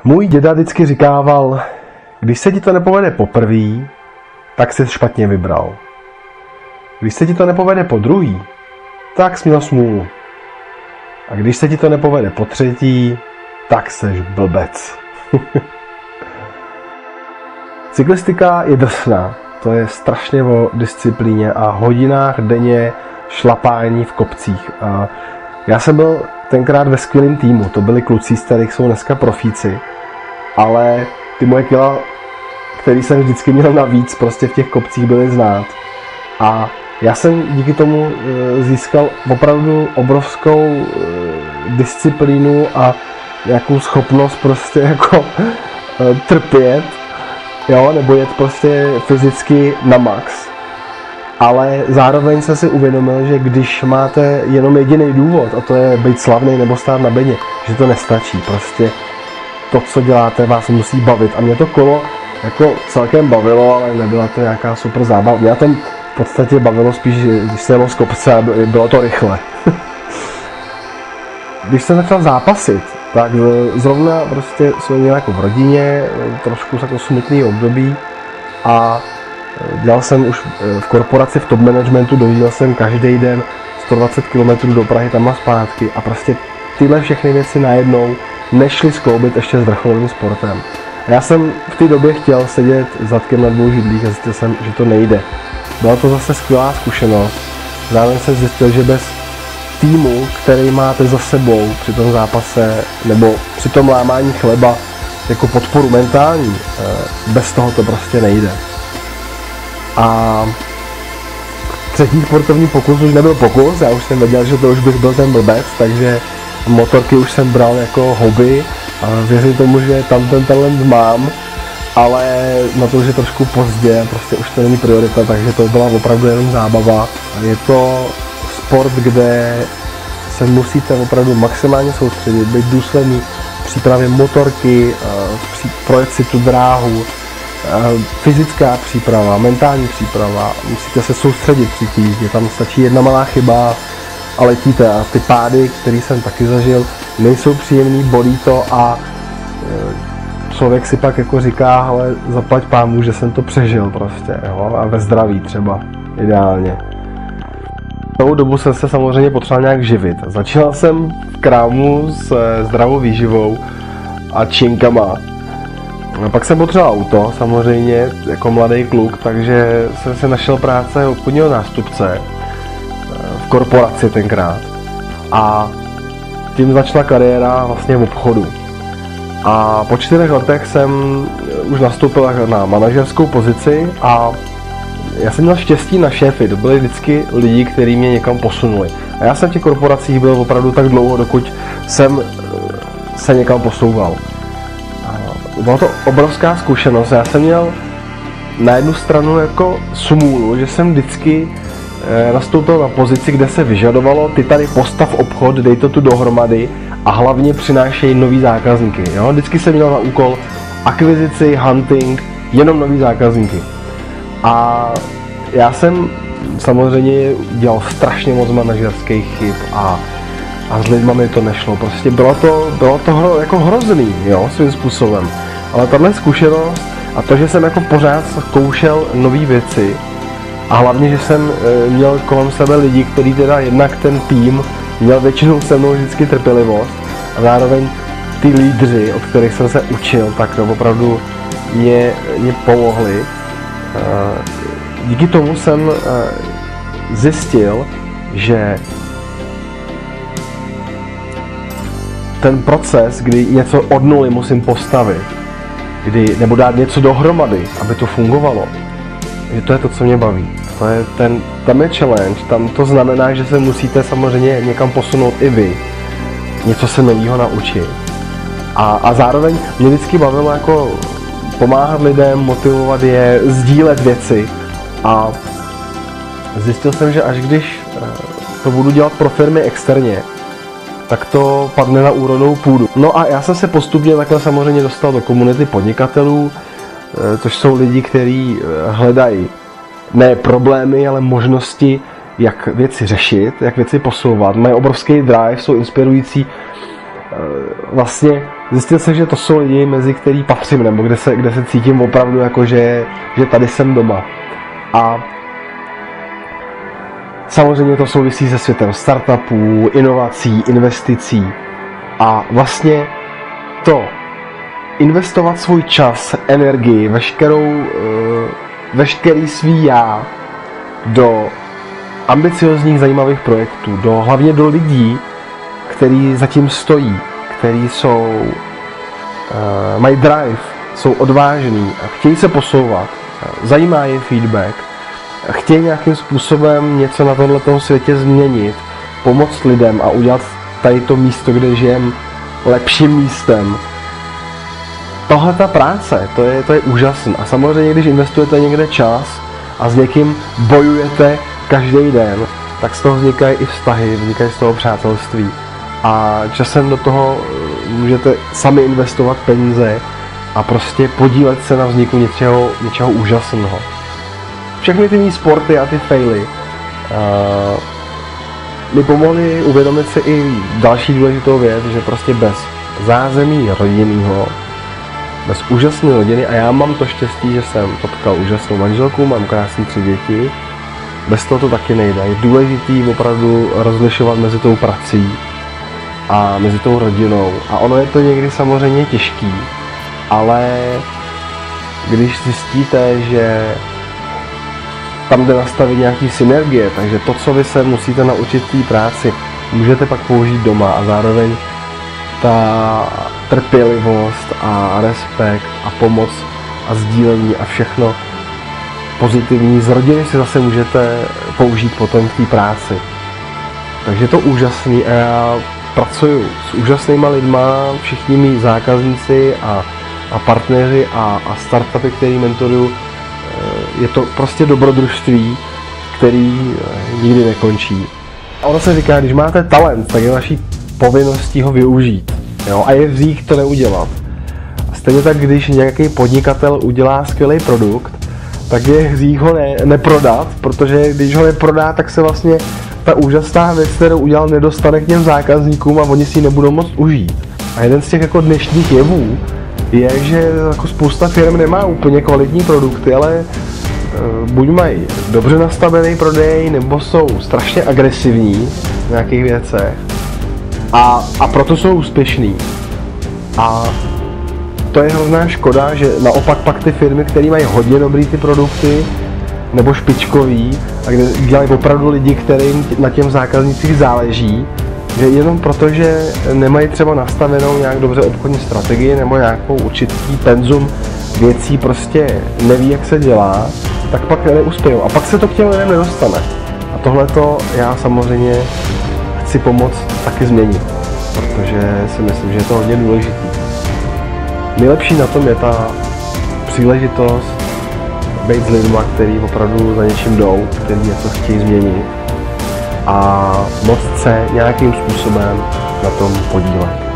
Můj děda vždycky říkával, když se ti to nepovede poprvý, tak jsi špatně vybral. Když se ti to nepovede po druhý, tak jsi měl smůlu. A když se ti to nepovede po třetí, tak seš blbec. Cyklistika je drsná. To je strašně o disciplíně a hodinách denně šlapání v kopcích. A já jsem byl tenkrát ve skvělém týmu. To byli kluci, z kterých jsou dneska profíci. Ale ty moje kila, který jsem vždycky měl navíc, prostě v těch kopcích byly znát. A já jsem díky tomu získal opravdu obrovskou disciplínu a nějakou schopnost prostě jako trpět, jo, nebo jet prostě fyzicky na max. Ale zároveň jsem si uvědomil, že když máte jenom jediný důvod, a to je být slavný nebo stát na bedně, že to nestačí. Prostě to, co děláte, vás musí bavit. A mě to kolo jako celkem bavilo, ale nebyla to nějaká super zábava. Mě to v podstatě bavilo spíš, když se jelo z kopce a bylo to rychle. Když jsem začal zápasit, tak zrovna prostě jsme měli jako v rodině trošku jako smutný období a dělal jsem už v korporaci v top managementu, dojížděl jsem každý den 120 km do Prahy tam a zpátky a prostě tyhle všechny věci najednou nešly skloubit ještě s vrcholovým sportem. A já jsem v té době chtěl sedět zadkem na dvou židlích a zjistil jsem, že to nejde. Byla to zase skvělá zkušenost. Zároveň jsem zjistil, že bez týmu, který máte za sebou při tom zápase nebo při tom lámání chleba jako podporu mentální, bez toho to prostě nejde. A třetí sportovní pokus už nebyl pokus, já už jsem věděl, že to už bych byl ten blbec, takže motorky už jsem bral jako hobby a věřím tomu, že tam ten talent mám, ale na to už je trošku pozdě, prostě už to není priorita, takže to byla opravdu jenom zábava. Je to sport, kde se musíte opravdu maximálně soustředit, být důsledný v přípravě motorky, projet si tu dráhu, fyzická příprava, mentální příprava, musíte se soustředit při té jízdě, tam stačí jedna malá chyba a letíte a ty pády, které jsem taky zažil, nejsou příjemný, bolí to a člověk si pak jako říká, ale zaplať pámu, že jsem to přežil prostě, jo? A ve zdraví třeba, ideálně. Tou dobu jsem se samozřejmě potřeboval nějak živit. Začal jsem v krámu s zdravou výživou a činkama. A pak jsem potřeboval auto, samozřejmě, jako mladý kluk, takže jsem si našel práce obchodního nástupce v korporaci tenkrát. A tím začala kariéra vlastně v obchodu. A po 4 letech jsem už nastoupil na manažerskou pozici a já jsem měl štěstí na šéfy, to byli vždycky lidi, kteří mě někam posunuli. A já jsem v těch korporacích byl opravdu tak dlouho, dokud jsem se někam posouval. Byla to obrovská zkušenost. Já jsem měl na jednu stranu jako smůlu, že jsem vždycky nastoupil na pozici, kde se vyžadovalo, ty tady postav obchod, dej to tu dohromady a hlavně přinášej nový zákazníky. Jo? Vždycky jsem měl na úkol akvizici, hunting, jenom nový zákazníky. A já jsem samozřejmě dělal strašně moc manažerských chyb a s lidma mi to nešlo. Prostě bylo to jako hrozný, jo, svým způsobem. Ale tahle zkušenost a to, že jsem jako pořád zkoušel nové věci a hlavně, že jsem měl kolem sebe lidi, kteří teda jednak ten tým měl většinou se mnou vždycky trpělivost a zároveň ty lídři, od kterých jsem se učil, tak opravdu mě pomohli. Díky tomu jsem zjistil, že ten proces, kdy něco od nuly musím postavit, nebo dát něco dohromady, aby to fungovalo, že to je to, co mě baví. Tam je challenge, tam to znamená, že se musíte samozřejmě někam posunout i vy, něco se nového naučit. A zároveň mě vždycky bavilo jako pomáhat lidem, motivovat je, sdílet věci a zjistil jsem, že až když to budu dělat pro firmy externě, tak to padne na úrodnou půdu. No a já jsem se postupně takhle samozřejmě dostal do komunity podnikatelů, což jsou lidi, kteří hledají ne problémy, ale možnosti, jak věci řešit, jak věci posouvat. Mají obrovský drive, jsou inspirující vlastně zjistil jsem, že to jsou lidi, mezi který patřím, nebo kde se cítím opravdu jako, že tady jsem doma. A samozřejmě to souvisí se světem startupů, inovací, investicí a vlastně to investovat svůj čas, energii, veškerý svý já do ambiciozních, zajímavých projektů, hlavně do lidí, kteří zatím stojí, kteří mají drive, jsou odvážní a chtějí se posouvat, zajímá je feedback, chtějí nějakým způsobem něco na tomhletom světě změnit, pomoct lidem a udělat tady to místo, kde žijem, lepším místem. Tohle ta práce, to je úžasné. A samozřejmě, když investujete někde čas a s někým bojujete každý den, tak z toho vznikají i vztahy, vznikají z toho přátelství. A časem do toho můžete sami investovat peníze a prostě podílet se na vzniku něčeho úžasného. Všechny ty mý sporty a ty faily mi pomohly uvědomit si i další důležitou věc, že prostě bez zázemí rodinného, bez úžasné rodiny, a já mám to štěstí, že jsem potkal úžasnou manželku, mám krásné 3 děti, bez toho to taky nejde. Je důležitý opravdu rozlišovat mezi tou prací a mezi tou rodinou. A ono je to někdy samozřejmě těžký, ale když zjistíte, že tam jde nastavit nějaký synergie, takže to, co vy se musíte naučit v té práci, můžete pak použít doma a zároveň ta trpělivost a respekt a pomoc a sdílení a všechno pozitivní z rodiny si zase můžete použít potom v té práci. Takže je to úžasný a já pracuju s úžasnýma lidma, všichni mý zákazníci a partneři a startupy, který mentoruju. Je to prostě dobrodružství, který nikdy nekončí. A ono se říká, když máte talent, tak je vaší povinností ho využít. Jo? A je hřích to neudělat. A stejně tak, když nějaký podnikatel udělá skvělý produkt, tak je hřích ho neprodat, protože když ho neprodá, tak se vlastně ta úžasná věc, kterou udělal, nedostane k těm zákazníkům a oni si ji nebudou moct užít. A jeden z těch jako dnešních jevů je, že jako spousta firm nemá úplně kvalitní produkty, ale buď mají dobře nastavený prodej, nebo jsou strašně agresivní v nějakých věcech a proto jsou úspěšní. A to je hrozná škoda, že naopak pak ty firmy, které mají hodně dobrý ty produkty, nebo špičkový, a kde dělají opravdu lidi, kterým na těm zákaznicích záleží, že jenom proto, že nemají třeba nastavenou nějak dobře obchodní strategii nebo nějakou určitý penzum věcí, prostě neví, jak se dělá, tak pak neuspějou. A pak se to k těm lidem nedostane. A tohleto já samozřejmě chci pomoct taky změnit, protože si myslím, že je to hodně důležitý. Nejlepší na tom je ta příležitost být s lidma, který opravdu za něčím jdou, který něco chtějí změnit a moct se nějakým způsobem na tom podílet.